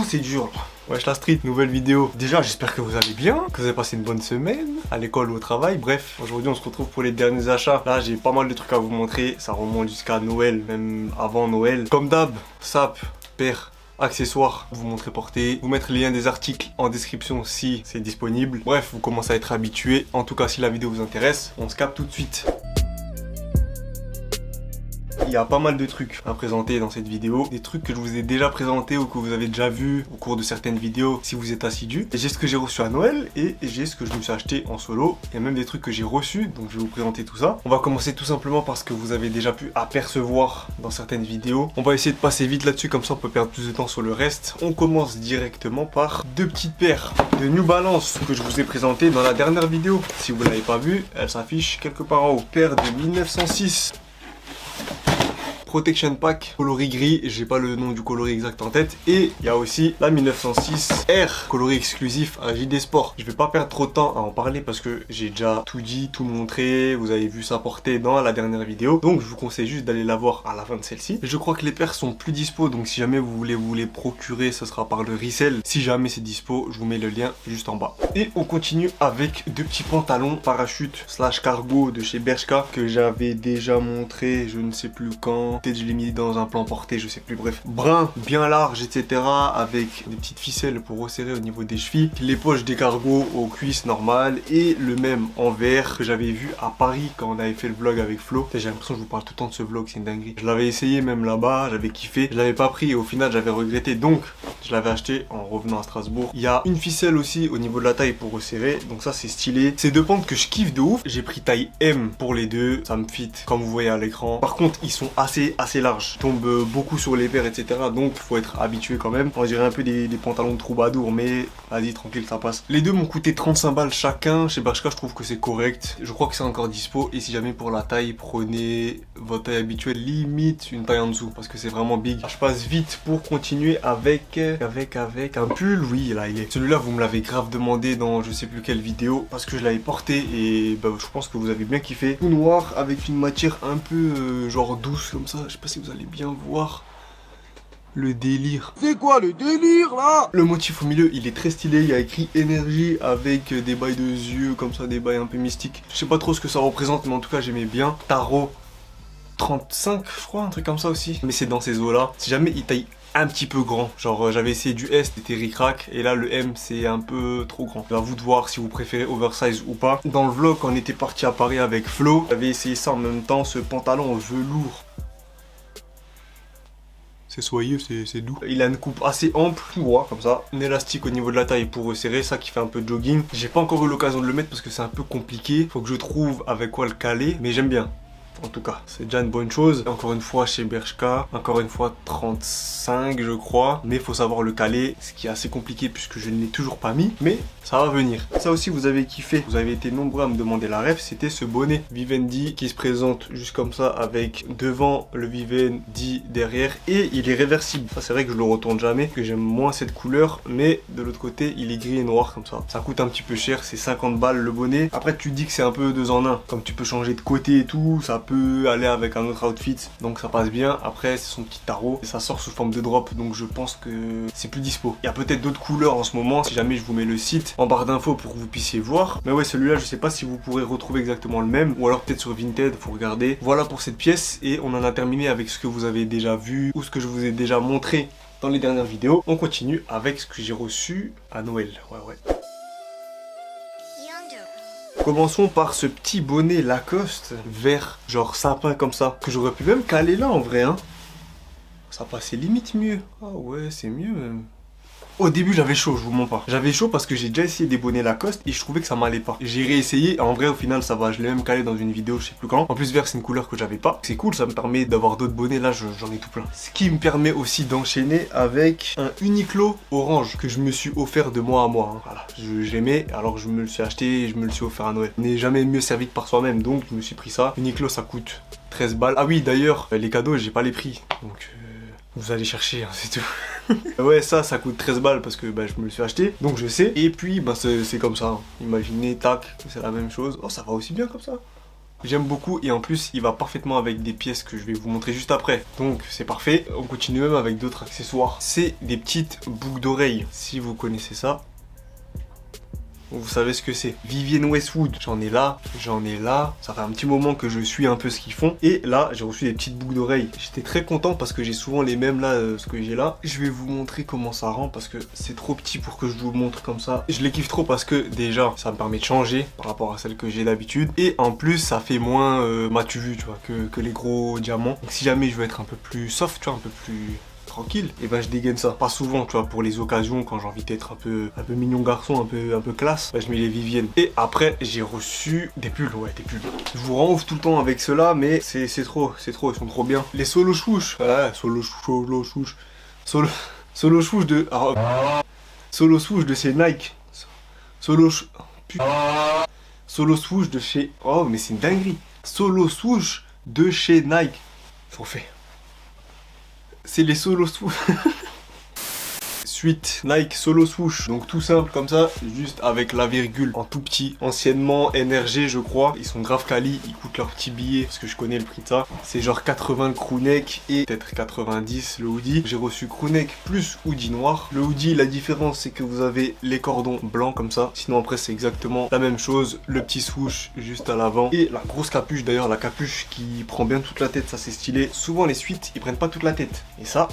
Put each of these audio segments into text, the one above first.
c'est dur là. Wesh la street, nouvelle vidéo. Déjà j'espère que vous allez bien, que vous avez passé une bonne semaine à l'école ou au travail. Bref, aujourd'hui on se retrouve pour les derniers achats. Là j'ai pas mal de trucs à vous montrer, ça remonte jusqu'à Noël, même avant Noël. Comme d'hab, sap, paire, accessoires, vous montrer porter, vous mettre les liens des articles en description si c'est disponible. Bref, vous commencez à être habitué. En tout cas si la vidéo vous intéresse, on se capte tout de suite. Il y a pas mal de trucs à présenter dans cette vidéo, des trucs que je vous ai déjà présentés ou que vous avez déjà vu au cours de certaines vidéos si vous êtes assidus. J'ai ce que j'ai reçu à Noël et j'ai ce que je me suis acheté en solo. Il y a même des trucs que j'ai reçus, donc je vais vous présenter tout ça. On va commencer tout simplement par ce que vous avez déjà pu apercevoir dans certaines vidéos. On va essayer de passer vite là-dessus, comme ça on peut perdre plus de temps sur le reste. On commence directement par deux petites paires de New Balance que je vous ai présentées dans la dernière vidéo. Si vous ne l'avez pas vue, elle s'affiche quelque part en haut. Paire de 1906. Protection Pack, coloris gris, j'ai pas le nom du coloris exact en tête. Et il y a aussi la 1906 R, coloris exclusif à JD Sport. Je vais pas perdre trop de temps à en parler parce que j'ai déjà tout dit, tout montré. Vous avez vu ça porter dans la dernière vidéo. Donc je vous conseille juste d'aller la voir à la fin de celle-ci. Je crois que les paires sont plus dispo, donc si jamais vous voulez vous les procurer, ce sera par le resell. Si jamais c'est dispo, je vous mets le lien juste en bas. Et on continue avec deux petits pantalons parachute slash cargo de chez Bershka que j'avais déjà montré, je ne sais plus quand. Peut-être je l'ai mis dans un plan porté, je sais plus, bref. Brun, bien large, etc. Avec des petites ficelles pour resserrer au niveau des chevilles. Les poches des cargos aux cuisses normales. Et le même en vert que j'avais vu à Paris quand on avait fait le vlog avec Flo. J'ai l'impression que je vous parle tout le temps de ce vlog, c'est une dinguerie. Je l'avais essayé même là-bas, j'avais kiffé. Je l'avais pas pris et au final j'avais regretté. Donc je l'avais acheté en revenant à Strasbourg. Il y a une ficelle aussi au niveau de la taille pour resserrer. Donc ça c'est stylé. C'est deux pentes que je kiffe de ouf. J'ai pris taille M pour les deux. Ça me fit comme vous voyez à l'écran. Par contre ils sont assez large, tombe beaucoup sur les paires, etc. Donc faut être habitué quand même. On dirait un peu des pantalons de troubadour, mais vas-y tranquille, ça passe. Les deux m'ont coûté 35 balles chacun. Chez Bershka je trouve que c'est correct. Je crois que c'est encore dispo. Et si jamais pour la taille, prenez votre taille habituelle, limite une taille en dessous parce que c'est vraiment big. Je passe vite pour continuer avec un pull. Oui là il est. Celui-là vous me l'avez grave demandé dans je sais plus quelle vidéo parce que je l'avais porté et bah, je pense que vous avez bien kiffé. Tout noir avec une matière un peu genre douce comme ça. Je sais pas si vous allez bien voir le délire. C'est quoi le délire là? Le motif au milieu il est très stylé, il y a écrit énergie avec des bails de yeux comme ça, des bails un peu mystiques. Je sais pas trop ce que ça représente mais en tout cas j'aimais bien. Tarot 35 je crois, un truc comme ça aussi. Mais c'est dans ces eaux là. Si jamais il taille un petit peu grand, genre j'avais essayé du S, c'était ric-rac, et là le M c'est un peu trop grand. C'est à vous de voir si vous préférez oversize ou pas. Dans le vlog quand on était parti à Paris avec Flo, j'avais essayé ça en même temps, ce pantalon en velours. C'est soyeux, c'est doux. Il a une coupe assez ample, tout droit comme ça. Un élastique au niveau de la taille pour resserrer, ça qui fait un peu de jogging. J'ai pas encore eu l'occasion de le mettre parce que c'est un peu compliqué. Faut que je trouve avec quoi le caler, mais j'aime bien. En tout cas, c'est déjà une bonne chose. Encore une fois chez Bershka, encore une fois 35 je crois. Mais il faut savoir le caler, ce qui est assez compliqué puisque je ne l'ai toujours pas mis. Mais ça va venir. Ça aussi vous avez kiffé. Vous avez été nombreux à me demander la ref. C'était ce bonnet Vivendi qui se présente juste comme ça avec devant le Vivendi derrière. Et il est réversible. Ça c'est vrai que je le retourne jamais. Que j'aime moins cette couleur. Mais de l'autre côté il est gris et noir comme ça. Ça coûte un petit peu cher. C'est 50 balles le bonnet. Après tu dis que c'est un peu 2 en 1. Comme tu peux changer de côté et tout. Ça peut aller avec un autre outfit, donc ça passe bien. Après c'est son petit tarot et ça sort sous forme de drop, donc je pense que c'est plus dispo. Il y a peut-être d'autres couleurs en ce moment, si jamais je vous mets le site en barre d'infos pour que vous puissiez voir. Mais ouais, celui-là je sais pas si vous pourrez retrouver exactement le même, ou alors peut-être sur Vinted, faut regarder. Voilà pour cette pièce et on en a terminé avec ce que vous avez déjà vu ou ce que je vous ai déjà montré dans les dernières vidéos. On continue avec ce que j'ai reçu à Noël. Ouais. Commençons par ce petit bonnet Lacoste vert, genre sapin comme ça, que j'aurais pu même caler là en vrai hein. Ça passait limite mieux. Ah ouais, c'est mieux même. Au début j'avais chaud, je vous mens pas. J'avais chaud parce que j'ai déjà essayé des bonnets Lacoste et je trouvais que ça m'allait pas. J'ai réessayé, en vrai au final ça va, je l'ai même calé dans une vidéo, je sais plus quand. En plus vert c'est une couleur que j'avais pas. C'est cool, ça me permet d'avoir d'autres bonnets, là j'en ai tout plein. Ce qui me permet aussi d'enchaîner avec un Uniqlo orange que je me suis offert de mois à mois. Hein. Voilà, j'aimais, alors je me le suis acheté et je me le suis offert à Noël. On n'est jamais mieux servi que par soi-même, donc je me suis pris ça. Uniqlo ça coûte 13 balles. Ah oui d'ailleurs, les cadeaux j'ai pas les prix, donc... Vous allez chercher, hein, c'est tout. Ouais, ça coûte 13 balles parce que bah, je me le suis acheté, donc je sais. Et puis, bah, c'est comme ça. Hein. Imaginez, tac, c'est la même chose. Oh, ça va aussi bien comme ça. j'aime beaucoup et en plus il va parfaitement avec des pièces que je vais vous montrer juste après. Donc c'est parfait. On continue même avec d'autres accessoires. C'est des petites boucles d'oreilles. Si vous connaissez ça, vous savez ce que c'est. Vivienne Westwood, j'en ai là, ça fait un petit moment que je suis un peu ce qu'ils font. Et là, j'ai reçu des petites boucles d'oreilles. J'étais très content parce que j'ai souvent les mêmes là, ce que j'ai là. Je vais vous montrer comment ça rend parce que c'est trop petit pour que je vous montre comme ça. Je les kiffe trop parce que déjà, ça me permet de changer par rapport à celle que j'ai d'habitude. Et en plus, ça fait moins m'as-tu vu, tu vois, que les gros diamants. Donc si jamais je veux être un peu plus soft, tu vois, un peu plus tranquille, et ben je dégaine ça. Pas souvent, tu vois, pour les occasions, quand j'ai envie d'être un peu mignon garçon, un peu classe, ben je mets les Vivienne. Et après, j'ai reçu des pulls, ouais, des pulls. Je vous rends ouf tout le temps avec ceux-là, mais c'est trop, ils sont trop bien. Les solo chouches, voilà, solo chouche de... Alors, solo swoosh de chez Nike. Solo swoosh de chez... Oh, mais c'est une dinguerie. Solo swoosh de chez Nike. Trop fait. C'est les solo swoosh. Suite Nike Solo Swoosh, donc tout simple comme ça, juste avec la virgule en tout petit. Anciennement NRG je crois, ils sont grave quali, ils coûtent leur petit billet parce que je connais le prix de ça. C'est genre 80 le crewneck et peut-être 90 le hoodie. J'ai reçu crewneck plus hoodie noir. Le hoodie, la différence c'est que vous avez les cordons blancs comme ça, sinon après c'est exactement la même chose. Le petit swoosh juste à l'avant et la grosse capuche, d'ailleurs la capuche qui prend bien toute la tête, ça c'est stylé. Souvent les suites ils prennent pas toute la tête et ça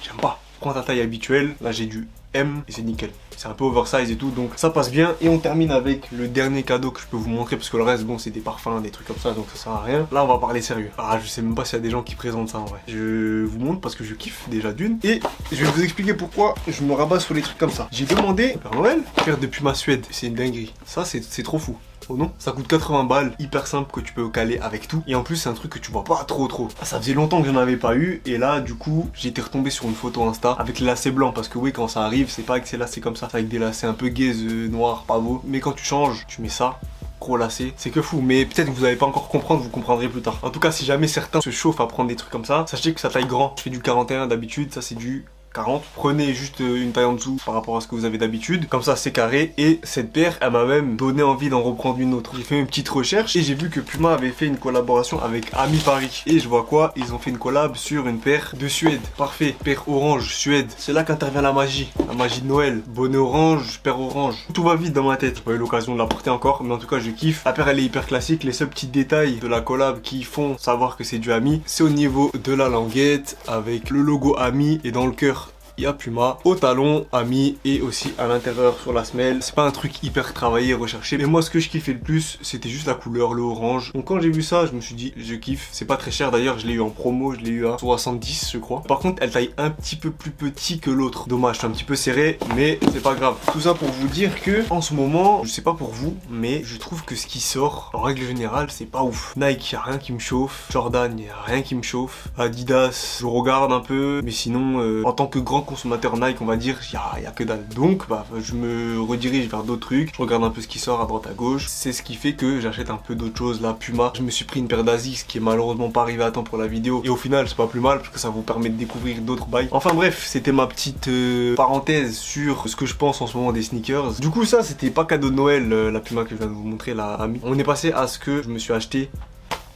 j'aime pas. Prends ta taille habituelle, là j'ai du M et c'est nickel. C'est un peu oversize et tout, donc ça passe bien. Et on termine avec le dernier cadeau que je peux vous montrer parce que le reste, bon, c'est des parfums, des trucs comme ça, donc ça sert à rien. Là on va parler sérieux. Ah, je sais même pas s'il y a des gens qui présentent ça en vrai. Je vous montre parce que je kiffe déjà d'une. Et je vais vous expliquer pourquoi je me rabats sur les trucs comme ça. J'ai demandé Père Noël faire depuis ma Suède. C'est une dinguerie. Ça c'est trop fou. Oh non, ça coûte 80 balles, hyper simple que tu peux caler avec tout. Et en plus c'est un truc que tu vois pas trop. Ah, ça faisait longtemps que j'en avais pas eu. Et là du coup j'ai été retombé sur une photo Insta avec les lacets blancs. Parce que oui, quand ça arrive, c'est pas avec ces lacets comme ça. C'est avec des lacets un peu gaze, noirs, pas beau. Mais quand tu changes, tu mets ça. Gros lacets, c'est que fou, mais peut-être que vous n'allez pas encore comprendre, vous comprendrez plus tard. En tout cas, si jamais certains se chauffent à prendre des trucs comme ça, sachez que ça taille grand. Je fais du 41 d'habitude, ça c'est du 40. Prenez juste une taille en dessous par rapport à ce que vous avez d'habitude. Comme ça, c'est carré. Et cette paire, elle m'a même donné envie d'en reprendre une autre. J'ai fait une petite recherche et j'ai vu que Puma avait fait une collaboration avec Ami Paris. Et je vois quoi? Ils ont fait une collab sur une paire de Suède. Parfait. Paire orange, Suède. C'est là qu'intervient la magie. La magie de Noël. Bonnet orange, paire orange. Tout va vite dans ma tête. J'ai pas eu l'occasion de la porter encore. Mais en tout cas, je kiffe. La paire, elle est hyper classique. Les seuls petits détails de la collab qui font savoir que c'est du Ami, c'est au niveau de la languette avec le logo Ami et dans le cœur il y a Puma, au talon, Ami et aussi à l'intérieur sur la semelle. C'est pas un truc hyper travaillé, recherché, mais moi ce que je kiffais le plus c'était juste la couleur, le orange. Donc quand j'ai vu ça je me suis dit je kiffe. C'est pas très cher d'ailleurs, je l'ai eu en promo, je l'ai eu à 70 je crois. Par contre elle taille un petit peu plus petit que l'autre. Dommage, c'est un petit peu serré mais c'est pas grave. Tout ça pour vous dire que en ce moment, je sais pas pour vous, mais je trouve que ce qui sort en règle générale c'est pas ouf. Nike, y a rien qui me chauffe. Jordan, y a rien qui me chauffe. Adidas, je regarde un peu, mais sinon en tant que grand consommateur Nike on va dire, y a que dalle. Donc bah je me redirige vers d'autres trucs, je regarde un peu ce qui sort à droite à gauche. C'est ce qui fait que j'achète un peu d'autres choses. Là Puma, je me suis pris une paire d'Asics qui est malheureusement pas arrivée à temps pour la vidéo. Et au final c'est pas plus mal parce que ça vous permet de découvrir d'autres bails. Enfin bref, c'était ma petite parenthèse sur ce que je pense en ce moment des sneakers. Du coup ça c'était pas cadeau de Noël, la Puma que je viens de vous montrer, la Ami. On est passé à ce que je me suis acheté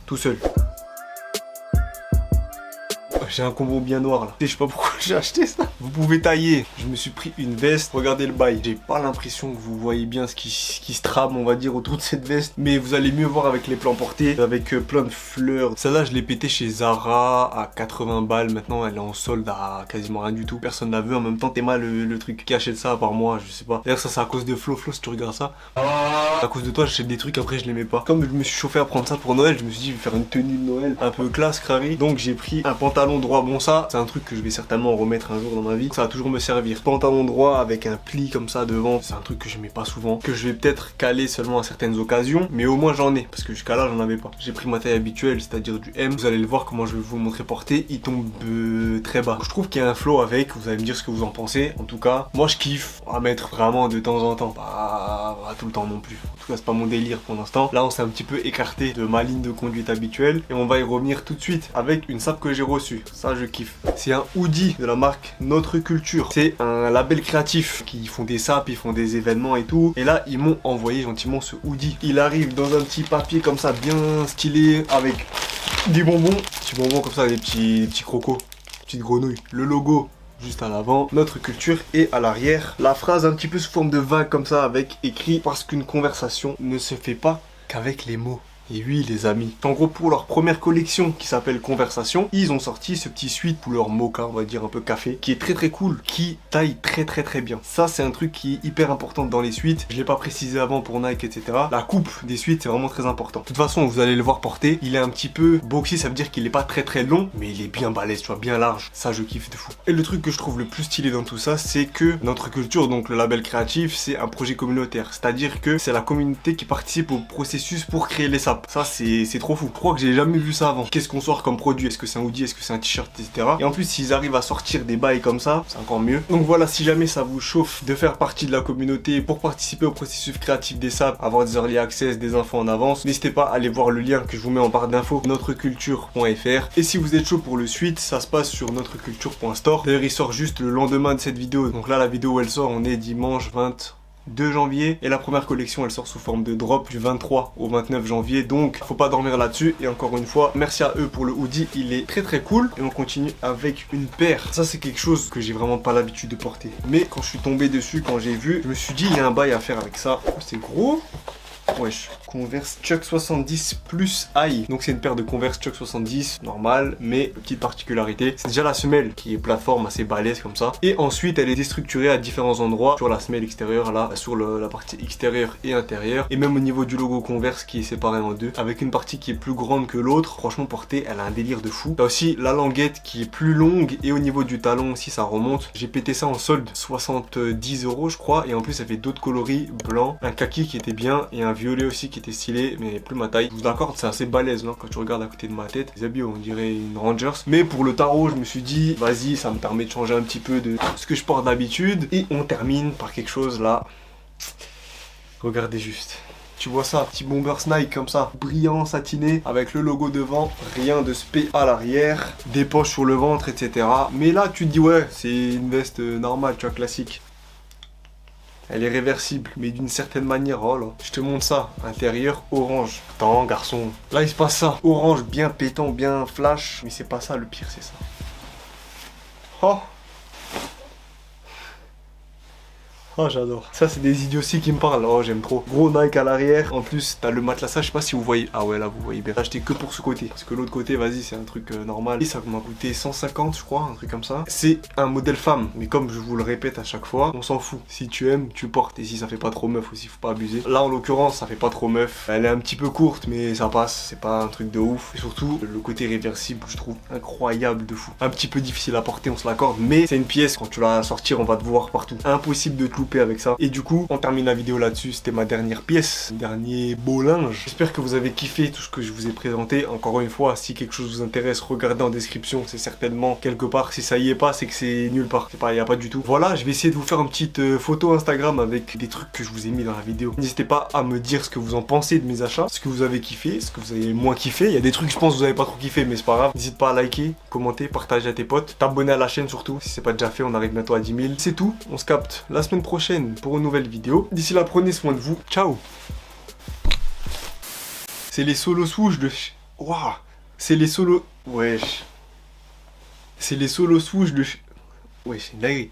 tout seul. J'ai un combo bien noir là. Je sais pas pourquoi j'ai acheté ça. Vous pouvez tailler. Je me suis pris une veste. Regardez le bail. J'ai pas l'impression que vous voyez bien ce qui se trame, on va dire, autour de cette veste. Mais vous allez mieux voir avec les plans portés. Avec plein de fleurs. Celle-là, je l'ai pété chez Zara à 80 balles. Maintenant, elle est en solde à quasiment rien du tout. Personne la veut. En même temps, t'es mal le truc qui achète ça à part moi. Je sais pas. D'ailleurs, ça, c'est à cause de Flo. Flo, si tu regardes ça. À cause de toi, j'achète des trucs. Après, je les mets pas. Comme je me suis chauffé à prendre ça pour Noël, je me suis dit, je vais faire une tenue de Noël un peu classe, crari. Donc, j'ai pris un pantalon droit. Bon, ça, c'est un truc que je vais certainement remettre un jour dans ma vie. Ça va toujours me servir. Pantalon droit avec un pli comme ça devant. C'est un truc que je mets pas souvent. Que je vais peut-être caler seulement à certaines occasions. Mais au moins, j'en ai. Parce que jusqu'à là, j'en avais pas. J'ai pris ma taille habituelle, c'est-à-dire du M. Vous allez le voir comment je vais vous le montrer porté. Il tombe très bas. Je trouve qu'il y a un flow avec. Vous allez me dire ce que vous en pensez. En tout cas, moi, je kiffe à mettre vraiment de temps en temps. Pas tout le temps non plus. En tout cas, c'est pas mon délire pour l'instant. Là, on s'est un petit peu écarté de ma ligne de conduite habituelle. Et on va y revenir tout de suite avec une sape que j'ai reçue. Ça, je kiffe. C'est un hoodie hoodie de la marque Notre Culture. C'est un label créatif qui font des sapes, ils font des événements et tout. Et là, ils m'ont envoyé gentiment ce hoodie. Il arrive dans un petit papier comme ça, bien stylé, avec des bonbons. Petits bonbons comme ça, des petits crocos, petites grenouilles. Le logo juste à l'avant, Notre Culture, et à l'arrière, la phrase un petit peu sous forme de vague comme ça, avec écrit: parce qu'une conversation ne se fait pas qu'avec les mots. Et oui les amis, en gros pour leur première collection qui s'appelle Conversation, ils ont sorti ce petit suite couleur mocha, on va dire un peu café, qui est très cool, qui taille très bien. Ça c'est un truc qui est hyper important dans les suites, je l'ai pas précisé avant pour Nike etc. La coupe des suites c'est vraiment très important. De toute façon vous allez le voir porter, il est un petit peu boxy, ça veut dire qu'il est pas très long, mais il est bien balèze, tu vois, bien large. Ça je kiffe de fou. Et le truc que je trouve le plus stylé dans tout ça, c'est que Notre Culture, donc le label créatif, c'est un projet communautaire. C'est-à-dire que c'est la communauté qui participe au processus pour créer les sapes. Ça c'est trop fou. Je crois que j'ai jamais vu ça avant. Qu'est-ce qu'on sort comme produit? Est-ce que c'est un hoodie? Est-ce que c'est un t-shirt, etc. Et en plus s'ils arrivent à sortir des bails comme ça, c'est encore mieux. Donc voilà, si jamais ça vous chauffe de faire partie de la communauté pour participer au processus créatif des sapes, avoir des early access, des infos en avance, n'hésitez pas à aller voir le lien que je vous mets en barre d'infos, notreculture.fr. Et si vous êtes chaud pour le suite, ça se passe sur notreculture.store. D'ailleurs il sort juste le lendemain de cette vidéo. Donc là la vidéo elle sort, on est dimanche 2 janvier, et la première collection elle sort sous forme de drop du 23 au 29 janvier, donc faut pas dormir là-dessus. Et encore une fois merci à eux pour le hoodie, il est très cool. Et on continue avec une paire. Ça c'est quelque chose que j'ai vraiment pas l'habitude de porter, mais quand je suis tombé dessus, quand j'ai vu, je me suis dit il y a un bail à faire avec ça. C'est gros. Wesh, Converse Chuck 70 plus High. Donc c'est une paire de Converse Chuck 70 normale, mais petite particularité, c'est déjà la semelle qui est plateforme assez balèze comme ça. Et ensuite elle est déstructurée à différents endroits sur la semelle extérieure, là sur la partie extérieure et intérieure, et même au niveau du logo Converse qui est séparé en deux, avec une partie qui est plus grande que l'autre. Franchement portée, elle a un délire de fou. T'as aussi la languette qui est plus longue, et au niveau du talon aussi ça remonte. J'ai pété ça en solde, 70 € je crois, et en plus ça fait d'autres coloris, blanc, un kaki qui était bien, et un violet aussi qui était stylé, mais plus ma taille. Je vous l'accorde, c'est assez balèze quand tu regardes à côté de ma tête. Les habits on dirait une Rangers, mais pour le tarot je me suis dit vas-y, ça me permet de changer un petit peu de ce que je porte d'habitude. Et on termine par quelque chose là, regardez juste. Tu vois ça, petit bomber Nike comme ça, brillant, satiné, avec le logo devant, rien de spé à l'arrière, des poches sur le ventre, etc. Mais là tu te dis ouais, c'est une veste normale, tu vois, classique. Elle est réversible, mais d'une certaine manière. Oh là, je te montre ça. Intérieur orange. Attends, garçon. Là, il se passe ça. Orange, bien pétant, bien flash. Mais c'est pas ça le pire, c'est ça. Oh. Oh j'adore. Ça c'est des idioties qui me parlent. Oh j'aime trop. Gros Nike à l'arrière. En plus t'as le matelassage. Je sais pas si vous voyez. Ah ouais là vous voyez bien. J'ai acheté que pour ce côté. Parce que l'autre côté vas-y c'est un truc normal. Et ça m'a coûté 150 je crois. Un truc comme ça. C'est un modèle femme. Mais comme je vous le répète à chaque fois, on s'en fout. Si tu aimes tu portes. Et si ça fait pas trop meuf aussi, faut pas abuser. Là en l'occurrence ça fait pas trop meuf. Elle est un petit peu courte mais ça passe. C'est pas un truc de ouf. Et surtout le côté réversible je trouve incroyable de fou. Un petit peu difficile à porter, on se l'accorde. Mais c'est une pièce. Quand tu vas sortir on va te voir partout. Impossible de te louper avec ça. Et du coup on termine la vidéo là-dessus. C'était ma dernière pièce, dernier beau linge. J'espère que vous avez kiffé tout ce que je vous ai présenté. Encore une fois, si quelque chose vous intéresse, regardez en description, c'est certainement quelque part. Si ça y est pas, c'est que c'est nulle part, c'est pas, il y a pas du tout. Voilà, je vais essayer de vous faire une petite photo Instagram avec des trucs que je vous ai mis dans la vidéo. N'hésitez pas à me dire ce que vous en pensez de mes achats, ce que vous avez kiffé, ce que vous avez moins kiffé. Il y a des trucs je pense que vous avez pas trop kiffé, mais c'est pas grave. N'hésite pas à liker, commenter, partager à tes potes, t'abonner à la chaîne surtout si c'est pas déjà fait. On arrive bientôt à 10 000. C'est tout, on se capte la semaine prochaine pour une nouvelle vidéo. D'ici là, prenez soin de vous. Ciao. C'est les solos swoosh de... Waouh. C'est les solos... Wesh. C'est les solos swoosh de... Wesh, c'est une dinguerie.